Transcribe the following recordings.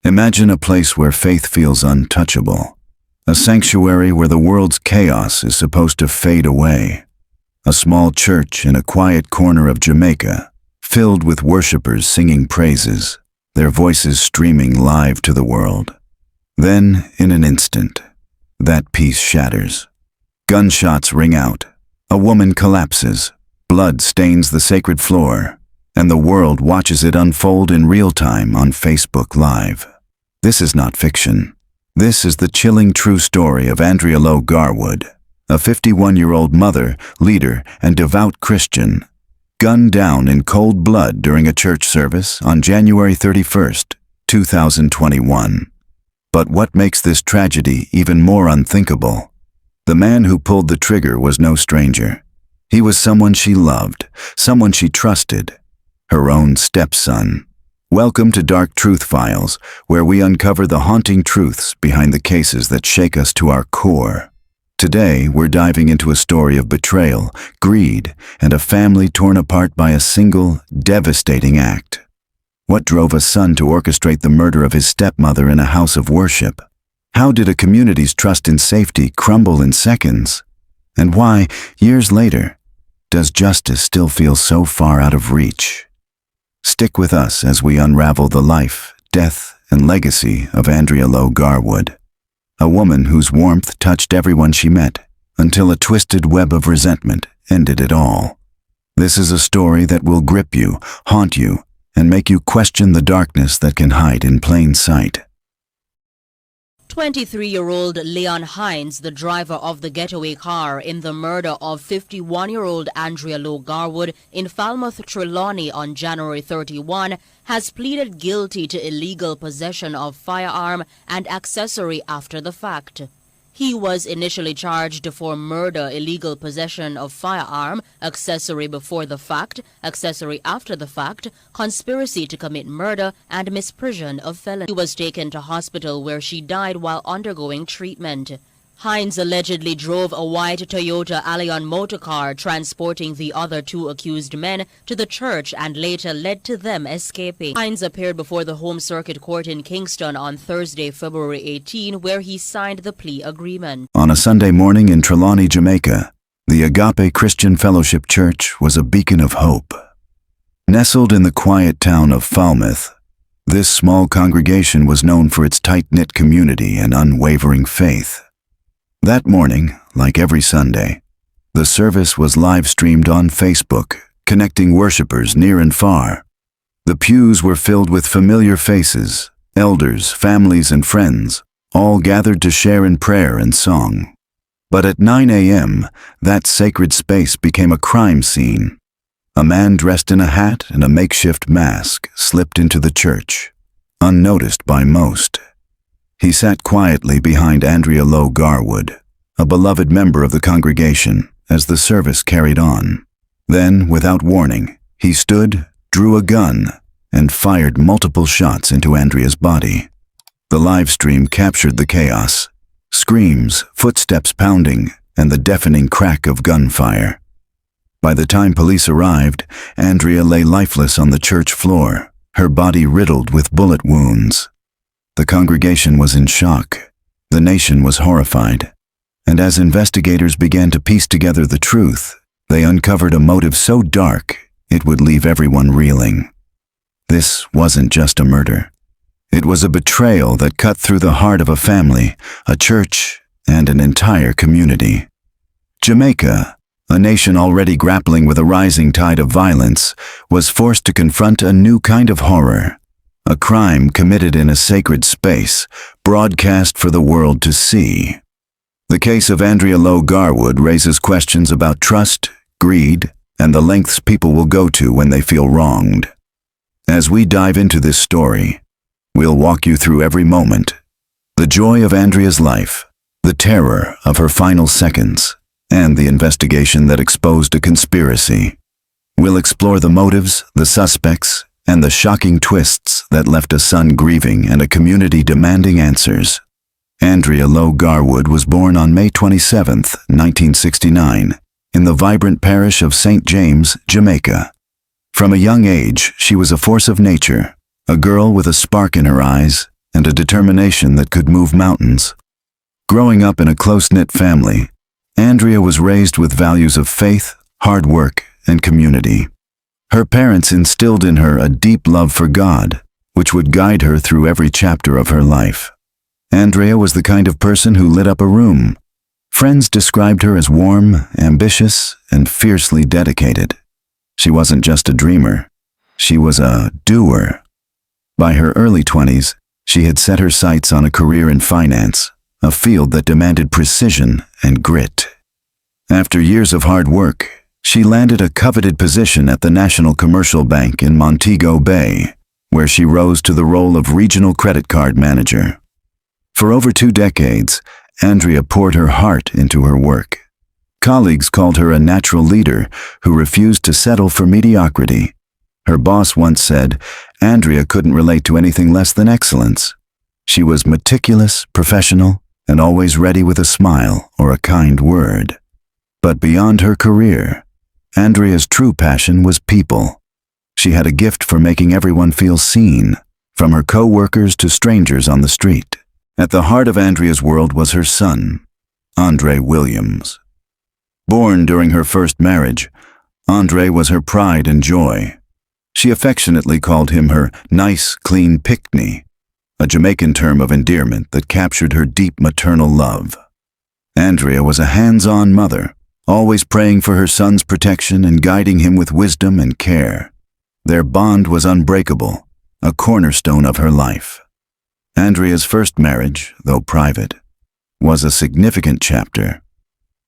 Imagine a place where faith feels untouchable. A sanctuary where the world's chaos is supposed to fade away. A small church in a quiet corner of Jamaica, filled with worshipers singing praises, their voices streaming live to the world. Then, in an instant, that peace shatters. Gunshots ring out. A woman collapses. Blood stains the sacred floor, and the world watches it unfold in real time on Facebook Live. This is not fiction. This is the chilling true story of Andrea Lowe-Garwood, a 51-year-old mother, leader, and devout Christian, gunned down in cold blood during a church service on January 31st, 2021. But what makes this tragedy even more unthinkable? The man who pulled the trigger was no stranger. He was someone she loved, someone she trusted, her own stepson. Welcome to Dark Truth Files, where we uncover the haunting truths behind the cases that shake us to our core. Today, we're diving into a story of betrayal, greed, and a family torn apart by a single, devastating act. What drove a son to orchestrate the murder of his stepmother in a house of worship? How did a community's trust in safety crumble in seconds? And why, years later, does justice still feel so far out of reach? Stick with us as we unravel the life, death, and legacy of Andrea Lowe-Garwood, a woman whose warmth touched everyone she met, until a twisted web of resentment ended it all. This is a story that will grip you, haunt you, and make you question the darkness that can hide in plain sight. 23-year-old Leon Hines, the driver of the getaway car in the murder of 51-year-old Andrea Lowe-Garwood in Falmouth, Trelawney on January 31, has pleaded guilty to illegal possession of firearm and accessory after the fact. He was initially charged for murder, illegal possession of firearm, accessory before the fact, accessory after the fact, conspiracy to commit murder, and misprision of felony. He was taken to hospital where she died while undergoing treatment. Hines allegedly drove a white Toyota Allion motorcar transporting the other two accused men to the church and later led to them escaping. Hines appeared before the Home Circuit Court in Kingston on Thursday, February 18, where he signed the plea agreement. On a Sunday morning in Trelawney, Jamaica, the Agape Christian Fellowship Church was a beacon of hope. Nestled in the quiet town of Falmouth, this small congregation was known for its tight-knit community and unwavering faith. That morning, like every Sunday, the service was live-streamed on Facebook, connecting worshipers near and far. The pews were filled with familiar faces, elders, families, and friends, all gathered to share in prayer and song. But at 9 a.m., that sacred space became a crime scene. A man dressed in a hat and a makeshift mask slipped into the church, unnoticed by most. He sat quietly behind Andrea Lowe-Garwood, a beloved member of the congregation, as the service carried on. Then, without warning, he stood, drew a gun, and fired multiple shots into Andrea's body. The live stream captured the chaos: screams, footsteps pounding, and the deafening crack of gunfire. By the time police arrived, Andrea lay lifeless on the church floor, her body riddled with bullet wounds. The congregation was in shock. The nation was horrified. And as investigators began to piece together the truth, they uncovered a motive so dark it would leave everyone reeling. This wasn't just a murder. It was a betrayal that cut through the heart of a family, a church, and an entire community. Jamaica, a nation already grappling with a rising tide of violence, was forced to confront a new kind of horror. A crime committed in a sacred space, broadcast for the world to see. The case of Andrea Lowe-Garwood raises questions about trust, greed, and the lengths people will go to when they feel wronged. As we dive into this story, we'll walk you through every moment. The joy of Andrea's life, the terror of her final seconds, and the investigation that exposed a conspiracy. We'll explore the motives, the suspects, and the shocking twists that left a son grieving and a community demanding answers. Andrea Lowe-Garwood was born on May 27, 1969, in the vibrant parish of St. James, Jamaica. From a young age, she was a force of nature, a girl with a spark in her eyes and a determination that could move mountains. Growing up in a close-knit family, Andrea was raised with values of faith, hard work, and community. Her parents instilled in her a deep love for God, which would guide her through every chapter of her life. Andrea was the kind of person who lit up a room. Friends described her as warm, ambitious, and fiercely dedicated. She wasn't just a dreamer. She was a doer. By her early 20s, she had set her sights on a career in finance, a field that demanded precision and grit. After years of hard work, she landed a coveted position at the National Commercial Bank in Montego Bay, where she rose to the role of regional credit card manager. For over 2 decades, Andrea poured her heart into her work. Colleagues called her a natural leader who refused to settle for mediocrity. Her boss once said, Andrea couldn't relate to anything less than excellence. She was meticulous, professional, and always ready with a smile or a kind word. But beyond her career, Andrea's true passion was people. She had a gift for making everyone feel seen, from her co-workers to strangers on the street. At the heart of Andrea's world was her son, Andre Williams. Born during her first marriage, Andre was her pride and joy. She affectionately called him her nice, clean pickney, a Jamaican term of endearment that captured her deep maternal love. Andrea was a hands-on mother, always praying for her son's protection and guiding him with wisdom and care. Their bond was unbreakable, a cornerstone of her life. Andrea's first marriage, though private, was a significant chapter.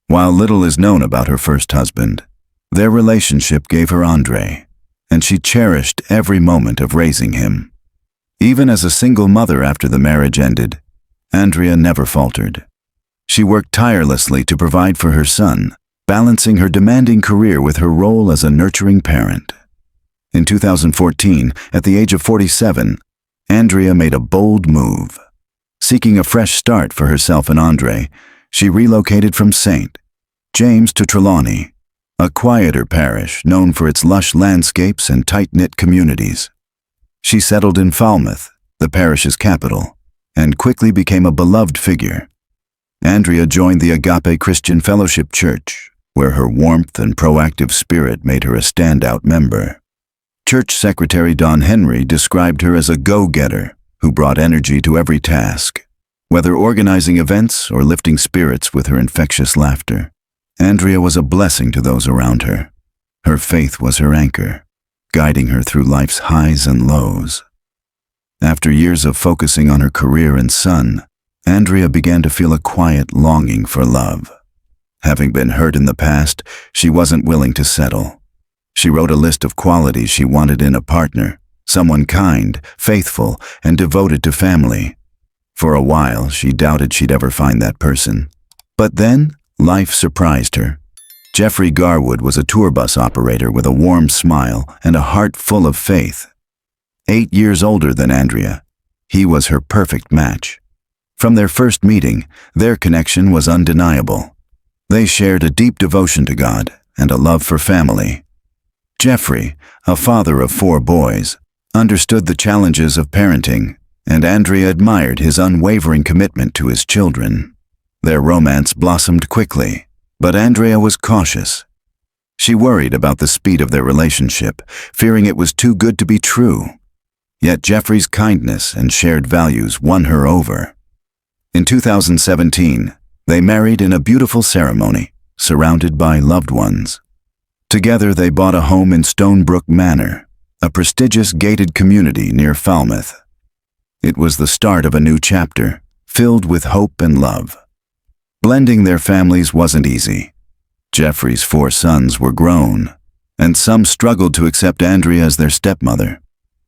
While little is known about her first husband, their relationship gave her Andre, and she cherished every moment of raising him. Even as a single mother after the marriage ended, Andrea never faltered. She worked tirelessly to provide for her son, balancing her demanding career with her role as a nurturing parent. In 2014, at the age of 47, Andrea made a bold move. Seeking a fresh start for herself and Andre, she relocated from St. James to Trelawney, a quieter parish known for its lush landscapes and tight-knit communities. She settled in Falmouth, the parish's capital, and quickly became a beloved figure. Andrea joined the Agape Christian Fellowship Church, where her warmth and proactive spirit made her a standout member. Church Secretary Don Henry described her as a go-getter who brought energy to every task. Whether organizing events or lifting spirits with her infectious laughter, Andrea was a blessing to those around her. Her faith was her anchor, guiding her through life's highs and lows. After years of focusing on her career and son, Andrea began to feel a quiet longing for love. Having been hurt in the past, she wasn't willing to settle. She wrote a list of qualities she wanted in a partner, someone kind, faithful, and devoted to family. For a while, she doubted she'd ever find that person. But then, life surprised her. Javan Garwood was a tour bus operator with a warm smile and a heart full of faith. 8 years older than Andrea, he was her perfect match. From their first meeting, their connection was undeniable. They shared a deep devotion to God and a love for family. Javan, a father of 4 boys, understood the challenges of parenting, and Andrea admired his unwavering commitment to his children. Their romance blossomed quickly, but Andrea was cautious. She worried about the speed of their relationship, fearing it was too good to be true. Yet Javan's kindness and shared values won her over. In 2017, they married in a beautiful ceremony, surrounded by loved ones. Together they bought a home in Stonebrook Manor, a prestigious gated community near Falmouth. It was the start of a new chapter, filled with hope and love. Blending their families wasn't easy. Javan's 4 sons were grown, and some struggled to accept Andrea as their stepmother.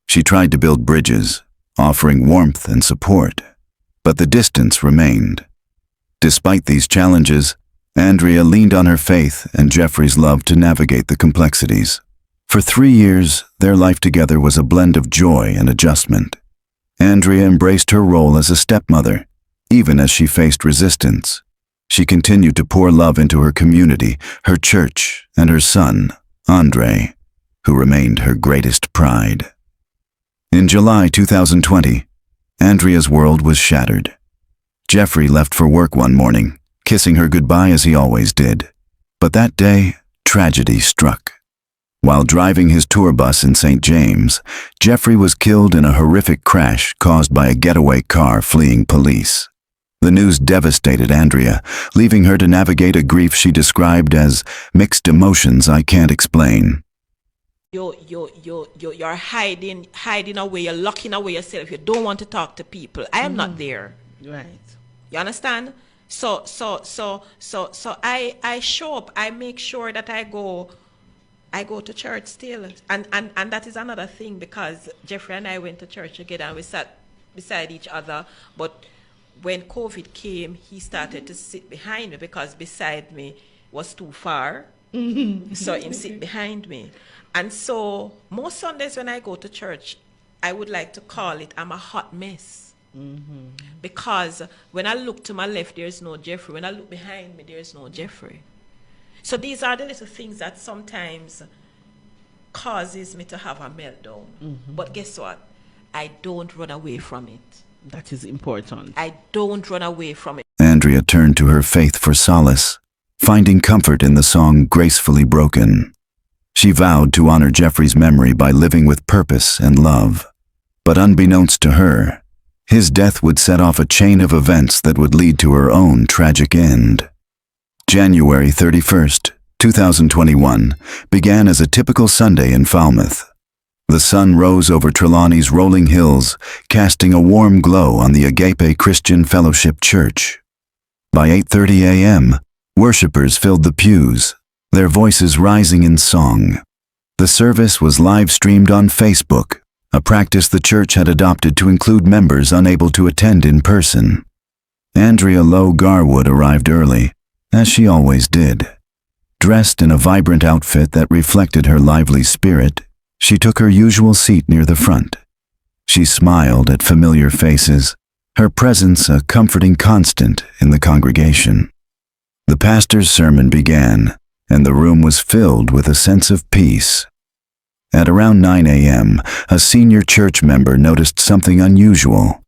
She tried to build bridges, offering warmth and support, but the distance remained. Despite these challenges, Andrea leaned on her faith and Javan's love to navigate the complexities. For 3 years, their life together was a blend of joy and adjustment. Andrea embraced her role as a stepmother, even as she faced resistance. She continued to pour love into her community, her church, and her son, Andre, who remained her greatest pride. In July 2020, Andrea's world was shattered. Jeffrey left for work one morning, kissing her goodbye as he always did. But that day, tragedy struck. While driving his tour bus in St. James, Jeffrey was killed in a horrific crash caused by a getaway car fleeing police. The news devastated Andrea, leaving her to navigate a grief she described as mixed emotions I can't explain. You're hiding away, you're locking away yourself. You don't want to talk to people. I am not there. Right. You understand? So I show up. I make sure that I go to church still. And that is another thing, because Jeffrey and I went to church together and we sat beside each other. But when COVID came, he started to sit behind me because beside me was too far. So he sit behind me. And so most Sundays when I go to church, I would like to call it I'm a hot mess. Because when I look to my left, there's no Jeffrey. When I look behind me, there's no Jeffrey. So these are the little things that sometimes causes me to have a meltdown. But guess what? I don't run away from it. That is important. I don't run away from it. Andrea turned to her faith for solace, finding comfort in the song Gracefully Broken. She vowed to honor Jeffrey's memory by living with purpose and love. But unbeknownst to her, his death would set off a chain of events that would lead to her own tragic end. January 31st, 2021, began as a typical Sunday in Falmouth. The sun rose over Trelawney's rolling hills, casting a warm glow on the Agape Christian Fellowship Church. By 8:30 a.m., worshippers filled the pews, their voices rising in song. The service was live-streamed on Facebook, a practice the church had adopted to include members unable to attend in person. Andrea Lowe-Garwood arrived early, as she always did. Dressed in a vibrant outfit that reflected her lively spirit, she took her usual seat near the front. She smiled at familiar faces, her presence a comforting constant in the congregation. The pastor's sermon began, and the room was filled with a sense of peace. At around 9 a.m., a senior church member noticed something unusual.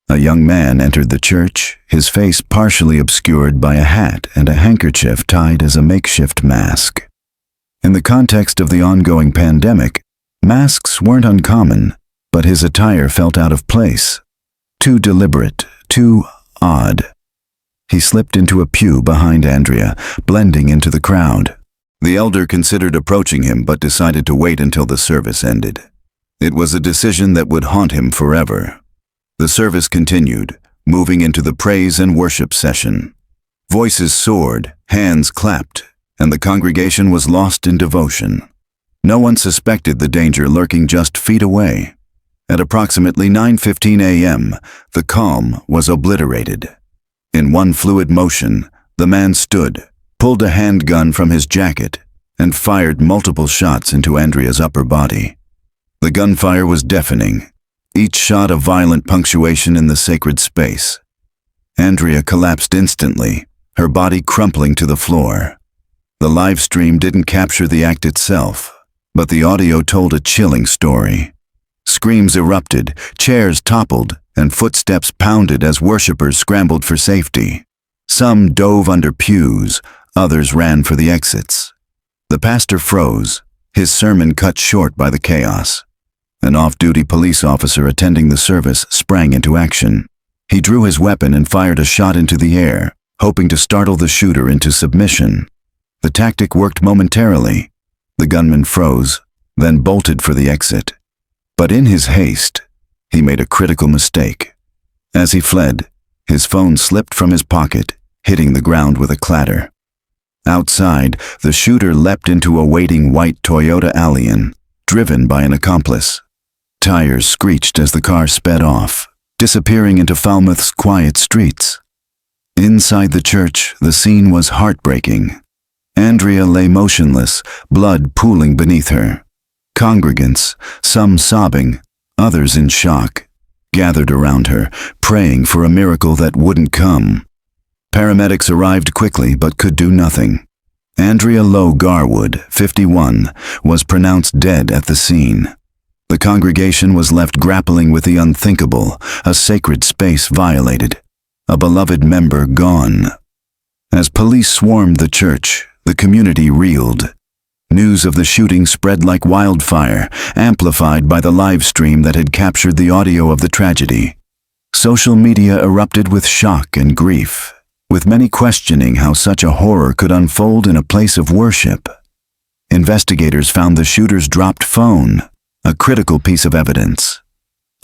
A young man entered the church, his face partially obscured by a hat and a handkerchief tied as a makeshift mask. In the context of the ongoing pandemic, masks weren't uncommon, but his attire felt out of place. Too deliberate, too odd. He slipped into a pew behind Andrea, blending into the crowd. The elder considered approaching him but decided to wait until the service ended. It was a decision that would haunt him forever. The service continued, moving into the praise and worship session. Voices soared, hands clapped, and the congregation was lost in devotion. No one suspected the danger lurking just feet away. At approximately 9:15 a.m., the calm was obliterated. In one fluid motion, the man stood, pulled a handgun from his jacket, and fired multiple shots into Andrea's upper body. The gunfire was deafening, each shot a violent punctuation in the sacred space. Andrea collapsed instantly, her body crumpling to the floor. The live stream didn't capture the act itself, but the audio told a chilling story. Screams erupted, chairs toppled, and footsteps pounded as worshippers scrambled for safety. Some dove under pews, others ran for the exits. The pastor froze, his sermon cut short by the chaos. An off-duty police officer attending the service sprang into action. He drew his weapon and fired a shot into the air, hoping to startle the shooter into submission. The tactic worked momentarily. The gunman froze, then bolted for the exit. But in his haste, he made a critical mistake. As he fled, his phone slipped from his pocket, hitting the ground with a clatter. Outside, the shooter leapt into a waiting white Toyota Allion, driven by an accomplice. Tires screeched as the car sped off, disappearing into Falmouth's quiet streets. Inside the church, the scene was heartbreaking. Andrea lay motionless, blood pooling beneath her. Congregants, some sobbing, others in shock, gathered around her, praying for a miracle that wouldn't come. Paramedics arrived quickly but could do nothing. Andrea Lowe-Garwood, 51, was pronounced dead at the scene. The congregation was left grappling with the unthinkable, a sacred space violated, a beloved member gone. As police swarmed the church, the community reeled. News of the shooting spread like wildfire, amplified by the live stream that had captured the audio of the tragedy. Social media erupted with shock and grief, with many questioning how such a horror could unfold in a place of worship. Investigators found the shooter's dropped phone, a critical piece of evidence.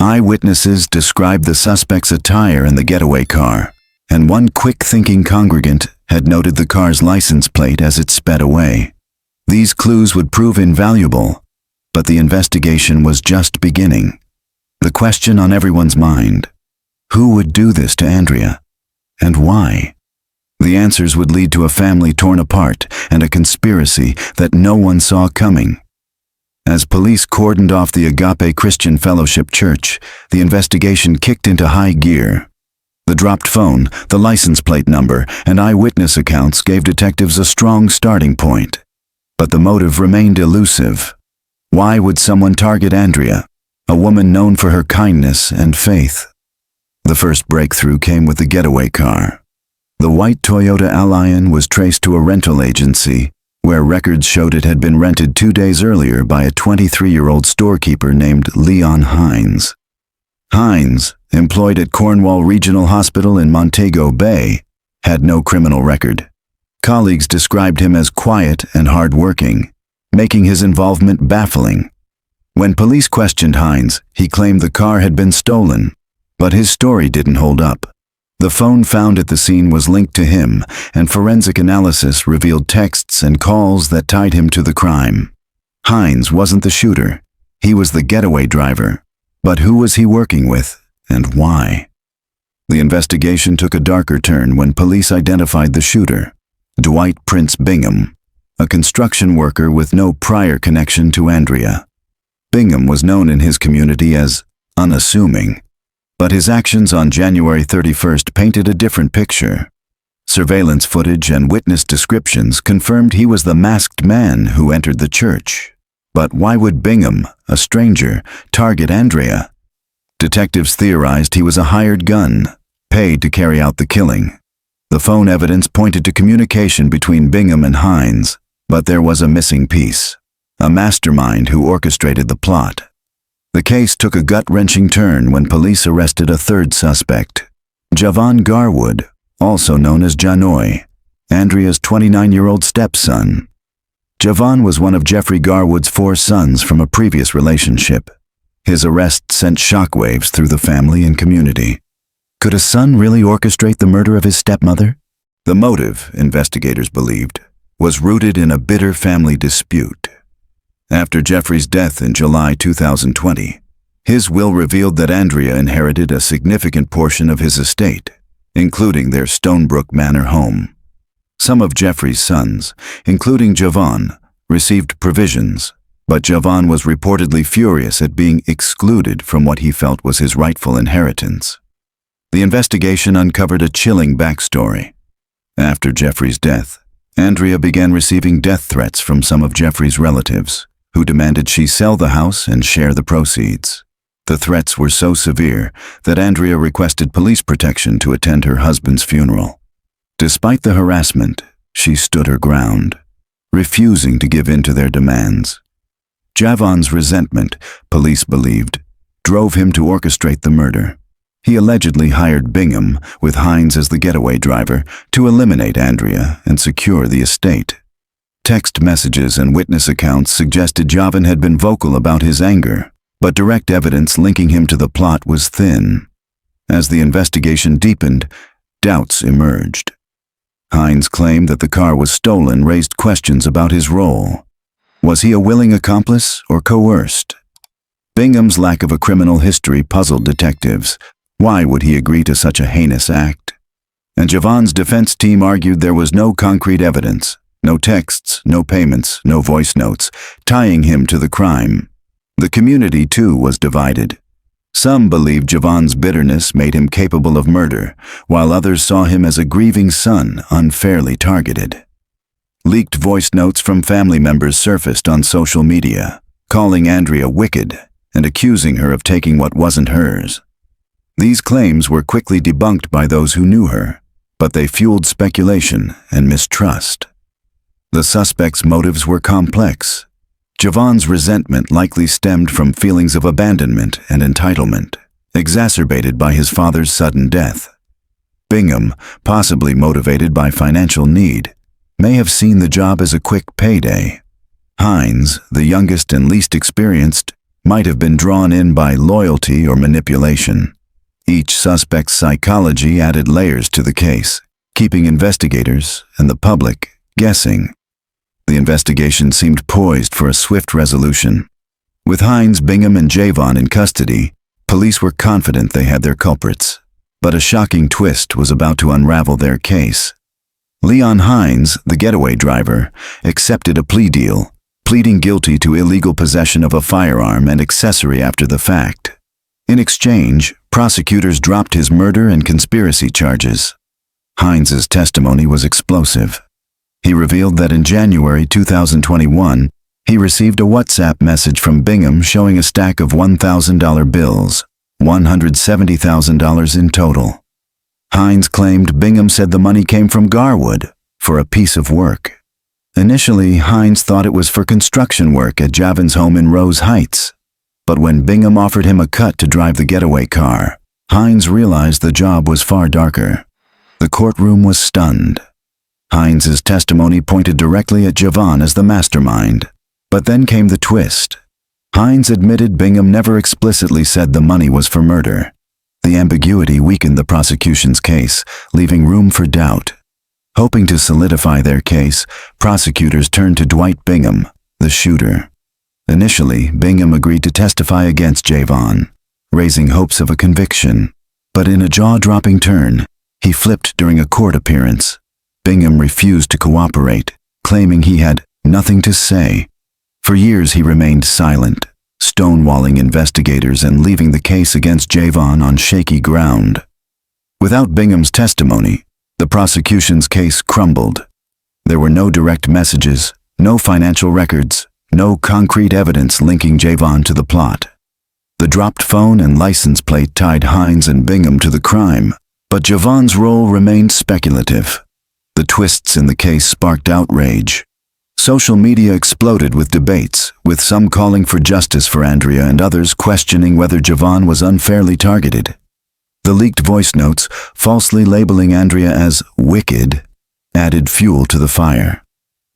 Eyewitnesses described the suspect's attire in the getaway car, and one quick-thinking congregant had noted the car's license plate as it sped away. These clues would prove invaluable, but the investigation was just beginning. The question on everyone's mind: who would do this to Andrea, and why? The answers would lead to a family torn apart and a conspiracy that no one saw coming. As police cordoned off the Agape Christian Fellowship Church, the investigation kicked into high gear. The dropped phone, the license plate number, and eyewitness accounts gave detectives a strong starting point. But the motive remained elusive. Why would someone target Andrea, a woman known for her kindness and faith? The first breakthrough came with the getaway car. The white Toyota Allion was traced to a rental agency, where records showed it had been rented 2 days earlier by a 23-year-old storekeeper named Leon Hines. Hines, employed at Cornwall Regional Hospital in Montego Bay, had no criminal record. Colleagues described him as quiet and hard-working, making his involvement baffling. When police questioned Hines, he claimed the car had been stolen, but his story didn't hold up. The phone found at the scene was linked to him, and forensic analysis revealed texts and calls that tied him to the crime. Hines wasn't the shooter. He was the getaway driver. But who was he working with, and why? The investigation took a darker turn when police identified the shooter, Dwight Bingham, a construction worker with no prior connection to Andrea. Bingham was known in his community as unassuming, but his actions on January 31st painted a different picture. Surveillance footage and witness descriptions confirmed he was the masked man who entered the church. But why would Bingham, a stranger, target Andrea? Detectives theorized he was a hired gun, paid to carry out the killing. The phone evidence pointed to communication between Bingham and Hines, but there was a missing piece: a mastermind who orchestrated the plot. The case took a gut-wrenching turn when police arrested a third suspect, Javan Garwood, also known as Janoy, Andrea's 29-year-old stepson. Javan was one of Jeffrey Garwood's 4 sons from a previous relationship. His arrest sent shockwaves through the family and community. Could a son really orchestrate the murder of his stepmother? The motive, investigators believed, was rooted in a bitter family dispute. After Jeffrey's death in July 2020, his will revealed that Andrea inherited a significant portion of his estate, including their Stonebrook Manor home. Some of Jeffrey's sons, including Javan, received provisions, but Javan was reportedly furious at being excluded from what he felt was his rightful inheritance. The investigation uncovered a chilling backstory. After Jeffrey's death, Andrea began receiving death threats from some of Jeffrey's relatives, who demanded she sell the house and share the proceeds. The threats were so severe that Andrea requested police protection to attend her husband's funeral. Despite the harassment, she stood her ground, refusing to give in to their demands. Javan's resentment, police believed, drove him to orchestrate the murder. He allegedly hired Bingham, with Hines as the getaway driver, to eliminate Andrea and secure the estate. Text messages and witness accounts suggested Javan had been vocal about his anger, but direct evidence linking him to the plot was thin. As the investigation deepened, doubts emerged. Hines' claim that the car was stolen raised questions about his role. Was he a willing accomplice or coerced? Bingham's lack of a criminal history puzzled detectives. Why would he agree to such a heinous act? And Javan's defense team argued there was no concrete evidence, no texts, no payments, no voice notes, tying him to the crime. The community, too, was divided. Some believed Javan's bitterness made him capable of murder, while others saw him as a grieving son unfairly targeted. Leaked voice notes from family members surfaced on social media, calling Andrea wicked and accusing her of taking what wasn't hers. These claims were quickly debunked by those who knew her, but they fueled speculation and mistrust. The suspect's motives were complex. Javan's resentment likely stemmed from feelings of abandonment and entitlement, exacerbated by his father's sudden death. Bingham, possibly motivated by financial need, may have seen the job as a quick payday. Hines, the youngest and least experienced, might have been drawn in by loyalty or manipulation. Each suspect's psychology added layers to the case, keeping investigators and the public guessing. The investigation seemed poised for a swift resolution. With Hines, Bingham, and Javan in custody, police were confident they had their culprits. But a shocking twist was about to unravel their case. Leon Hines, the getaway driver, accepted a plea deal, pleading guilty to illegal possession of a firearm and accessory after the fact. In exchange, prosecutors dropped his murder and conspiracy charges. Hines's testimony was explosive. He revealed that in January 2021, he received a WhatsApp message from Bingham showing a stack of $1,000 bills, $170,000 in total. Hines claimed Bingham said the money came from Garwood for a piece of work. Initially, Hines thought it was for construction work at Javan's home in Rose Heights. But when Bingham offered him a cut to drive the getaway car, Hines realized the job was far darker. The courtroom was stunned. Hines's testimony pointed directly at Javan as the mastermind. But then came the twist. Hines admitted Bingham never explicitly said the money was for murder. The ambiguity weakened the prosecution's case, leaving room for doubt. Hoping to solidify their case, prosecutors turned to Dwight Bingham, the shooter. Initially, Bingham agreed to testify against Javan, raising hopes of a conviction. But in a jaw-dropping turn, he flipped during a court appearance. Bingham refused to cooperate, claiming he had nothing to say. For years he remained silent, stonewalling investigators and leaving the case against Javan on shaky ground. Without Bingham's testimony, the prosecution's case crumbled. There were no direct messages, no financial records, no concrete evidence linking Javan to the plot. The dropped phone and license plate tied Hines and Bingham to the crime, but Javan's role remained speculative. The twists in the case sparked outrage. Social media exploded with debates, with some calling for justice for Andrea and others questioning whether Javan was unfairly targeted. The leaked voice notes, falsely labeling Andrea as wicked, added fuel to the fire.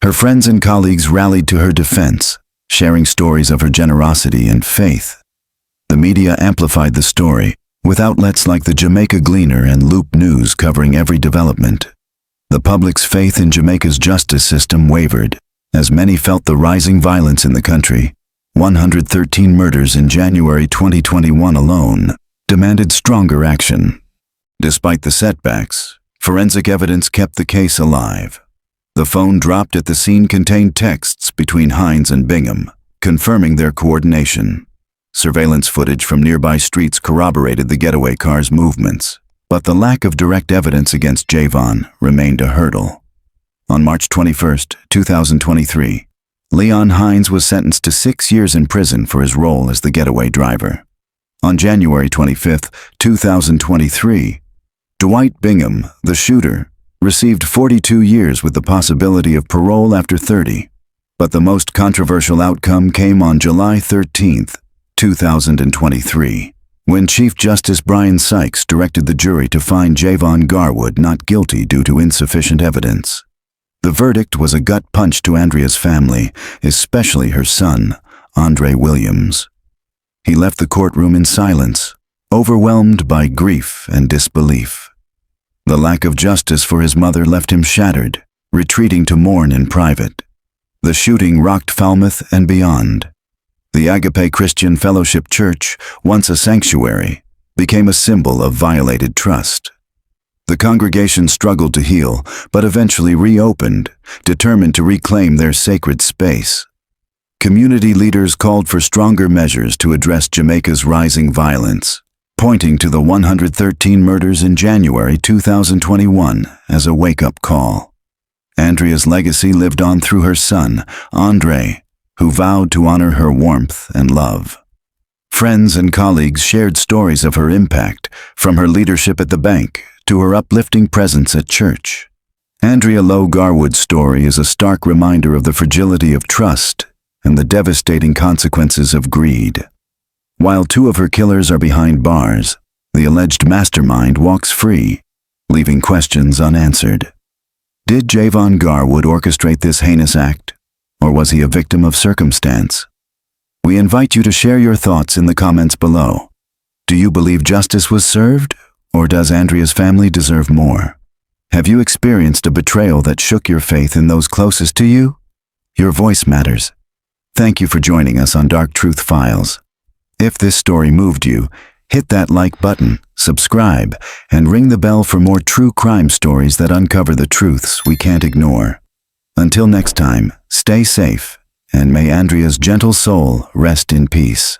Her friends and colleagues rallied to her defense, sharing stories of her generosity and faith. The media amplified the story, with outlets like the Jamaica Gleaner and Loop News covering every development. The public's faith in Jamaica's justice system wavered, as many felt the rising violence in the country. 113 murders in January 2021 alone demanded stronger action. Despite the setbacks, forensic evidence kept the case alive. The phone dropped at the scene contained texts between Hines and Bingham, confirming their coordination. Surveillance footage from nearby streets corroborated the getaway car's movements, but the lack of direct evidence against Javan remained a hurdle. On March 21, 2023, Leon Hines was sentenced to 6 years in prison for his role as the getaway driver. On January 25, 2023, Dwight Bingham, the shooter, received 42 years with the possibility of parole after 30. But the most controversial outcome came on July 13, 2023, when Chief Justice Brian Sykes directed the jury to find Javan Garwood not guilty due to insufficient evidence. The verdict was a gut punch to Andrea's family, especially her son, Andre Williams. He left the courtroom in silence, overwhelmed by grief and disbelief. The lack of justice for his mother left him shattered, retreating to mourn in private. The shooting rocked Falmouth and beyond. The Agape Christian Fellowship Church, once a sanctuary, became a symbol of violated trust. The congregation struggled to heal, but eventually reopened, determined to reclaim their sacred space. Community leaders called for stronger measures to address Jamaica's rising violence, pointing to the 113 murders in January 2021 as a wake-up call. Andrea's legacy lived on through her son, Andre, who vowed to honor her warmth and love. Friends and colleagues shared stories of her impact, from her leadership at the bank to her uplifting presence at church. Andrea Lowe-Garwood's story is a stark reminder of the fragility of trust and the devastating consequences of greed. While two of her killers are behind bars, the alleged mastermind walks free, leaving questions unanswered. Did Javan Garwood orchestrate this heinous act, or was he a victim of circumstance? We invite you to share your thoughts in the comments below. Do you believe justice was served, or does Andrea's family deserve more? Have you experienced a betrayal that shook your faith in those closest to you? Your voice matters. Thank you for joining us on Dark Truth Files. If this story moved you, hit that like button, subscribe, and ring the bell for more true crime stories that uncover the truths we can't ignore. Until next time, stay safe, and may Andrea's gentle soul rest in peace.